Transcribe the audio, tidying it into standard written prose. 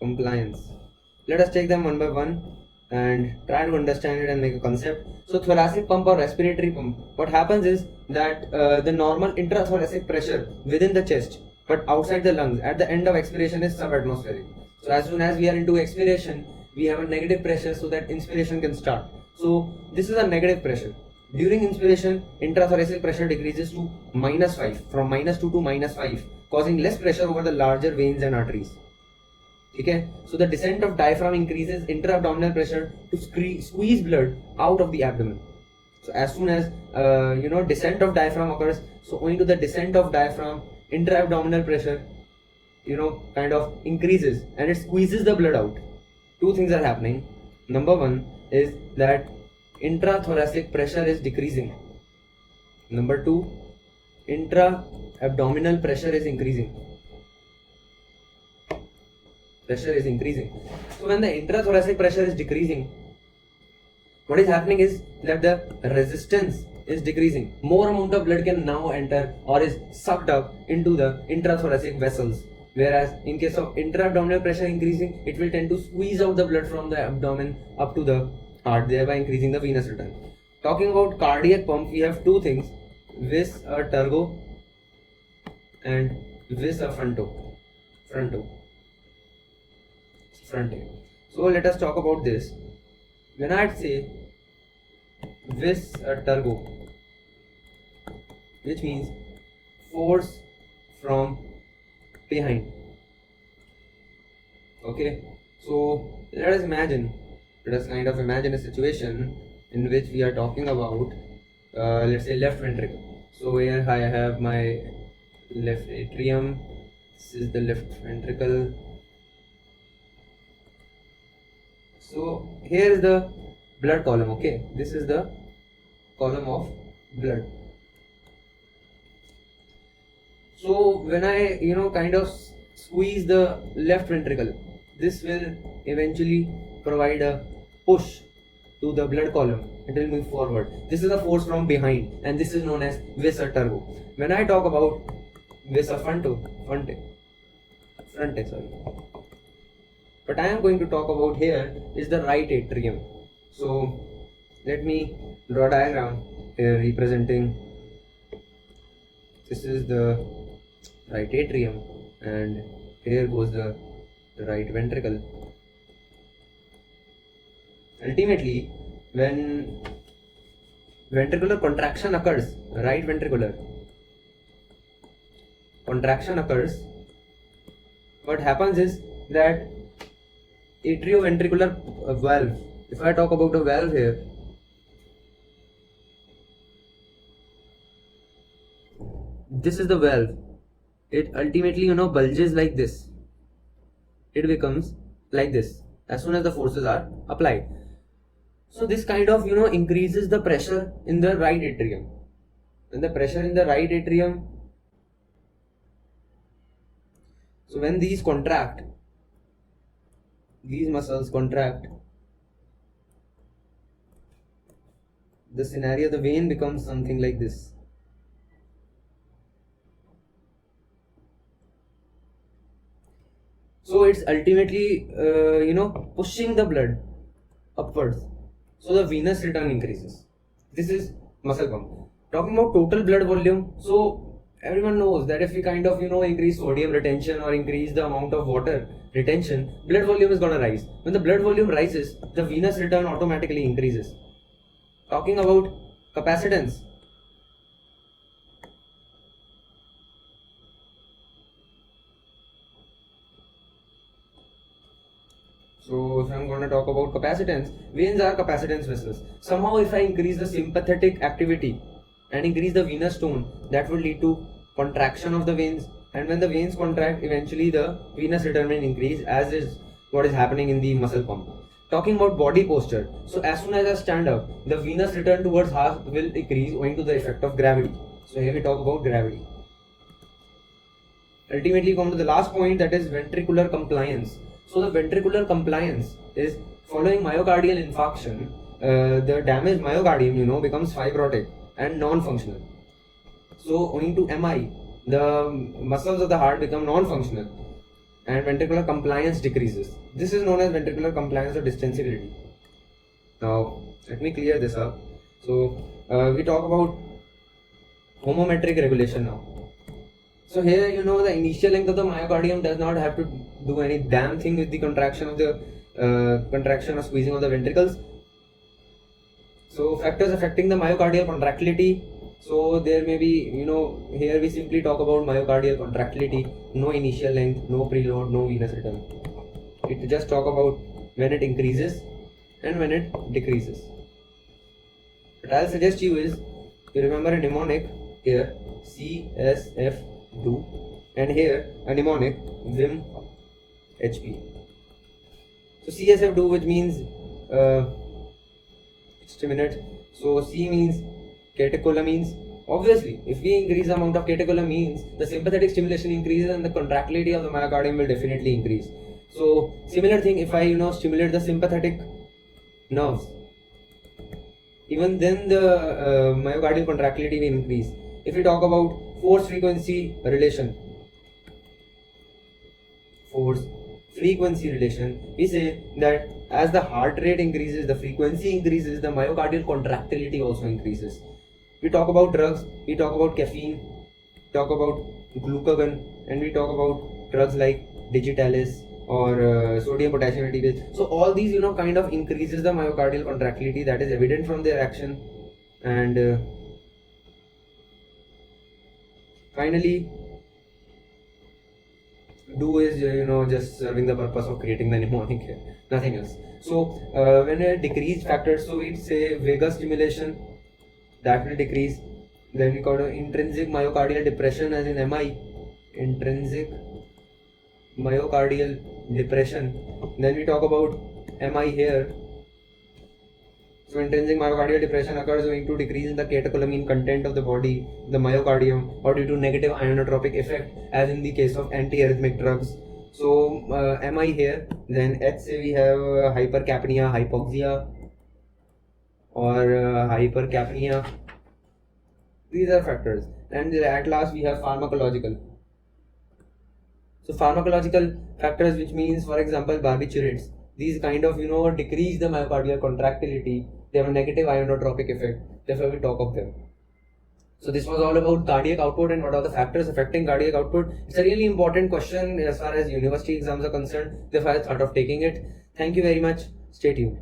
compliance. Let us take them one by one and try to understand it and make a concept. So thoracic pump or respiratory pump, what happens is that the normal intrathoracic pressure within the chest but outside the lungs at the end of expiration is subatmospheric. So as soon as we are into expiration, we have a negative pressure so that inspiration can start. So this is a negative pressure. During inspiration, intrathoracic pressure decreases to -5, from -2 to -5, causing less pressure over the larger veins and arteries. Okay, so the descent of diaphragm increases intra-abdominal pressure to squeeze blood out of the abdomen. So as soon as descent of diaphragm occurs, so owing to the descent of diaphragm, intra-abdominal pressure kind of increases and it squeezes the blood out. Two things are happening. Number one is that intrathoracic pressure is decreasing. Number two, intra-abdominal pressure is increasing. Pressure is increasing. So when the intrathoracic pressure is decreasing, what is happening is that the resistance is decreasing. More amount of blood can now enter or is sucked up into the intrathoracic vessels. Whereas in case of intra-abdominal pressure increasing, it will tend to squeeze out the blood from the abdomen up to the heart, thereby increasing the venous return. Talking about cardiac pump, we have two things, vis a tergo and vis a fronto. So let us talk about this. When I say vis a tergo, which means force from behind. Okay, so let us kind of imagine a situation in which we are talking about let's say left ventricle. So here I have my left atrium, this is the left ventricle. So here is the blood column. Okay, this is the column of blood. So when I kind of squeeze the left ventricle, this will eventually provide a push to the blood column. It will move forward. This is a force from behind and this is known as vis a tergo. When I talk about vis a fronte, what I am going to talk about here is the right atrium. So let me draw a diagram here representing, this is the right atrium and here goes the right ventricle. Ultimately, when ventricular contraction occurs, right ventricular contraction occurs, what happens is that atrioventricular valve, if I talk about a valve here, this is the valve. It ultimately bulges like this. It becomes like this as soon as the forces are applied. So this kind of increases the pressure in the right atrium. When the pressure in the right atrium, so when these contract, these muscles contract, the scenario, the vein becomes something like this. So it's ultimately pushing the blood upwards, so the venous return increases. This is muscle pump. Talking about total blood volume, so everyone knows that if we kind of increase sodium retention or increase the amount of water retention, blood volume is going to rise. When the blood volume rises, the venous return automatically increases. Talking about capacitance, so if I'm going to talk about capacitance, veins are capacitance vessels. Somehow if I increase the sympathetic activity and increase the venous tone, that will lead to contraction of the veins, and when the veins contract, eventually the venous return will increase, as is what is happening in the muscle pump. Talking about body posture, so as soon as I stand up, the venous return towards heart will decrease owing to the effect of gravity. So here we talk about gravity. Ultimately come to the last point, that is ventricular compliance. So the ventricular compliance is following myocardial infarction, the damaged myocardium becomes fibrotic and non-functional. So owing to MI, the muscles of the heart become non-functional, and ventricular compliance decreases. This is known as ventricular compliance or distensibility. Now, let me clear this up. So, we talk about homometric regulation now. So here, the initial length of the myocardium does not have to do any damn thing with the contraction of the contraction or squeezing of the ventricles. So factors affecting the myocardial contractility. So there may be, here we simply talk about myocardial contractility, no initial length, no preload, no venous return. It just talk about when it increases and when it decreases. What I'll suggest you is, you remember a mnemonic here, CSF do, and here a mnemonic Vim HP. So CSF do, which means just a minute. So C means catecholamines. Obviously, if we increase the amount of catecholamines, the sympathetic stimulation increases and the contractility of the myocardium will definitely increase. So similar thing, if I stimulate the sympathetic nerves, even then the myocardial contractility will increase. If we talk about force frequency relation, we say that as the heart rate increases, the frequency increases, the myocardial contractility also increases. We talk about drugs, we talk about caffeine, talk about glucagon, and we talk about drugs like digitalis or sodium potassium ATPase. So all these kind of increases the myocardial contractility, that is evident from their action. And finally, do is just serving the purpose of creating the mnemonic here, nothing else. So when a decreased factors, so we'd say vagus stimulation, that will decrease. Then we got intrinsic myocardial depression as in MI, intrinsic myocardial depression. Then we talk about MI here. So intrinsic myocardial depression occurs owing to decrease in the catecholamine content of the body, the myocardium, or due to negative ionotropic effect, as in the case of antiarrhythmic drugs. So MI here. Then H say we have hypercapnia, hypoxia, or hypercapnia. These are factors. And at last we have pharmacological. So pharmacological factors, which means, for example, barbiturates. These kind of decrease the myocardial contractility. They have a negative ionotropic effect. Therefore, we talk of them. So this was all about cardiac output and what are the factors affecting cardiac output. It's a really important question as far as university exams are concerned. Therefore, I thought of taking it. Thank you very much. Stay tuned.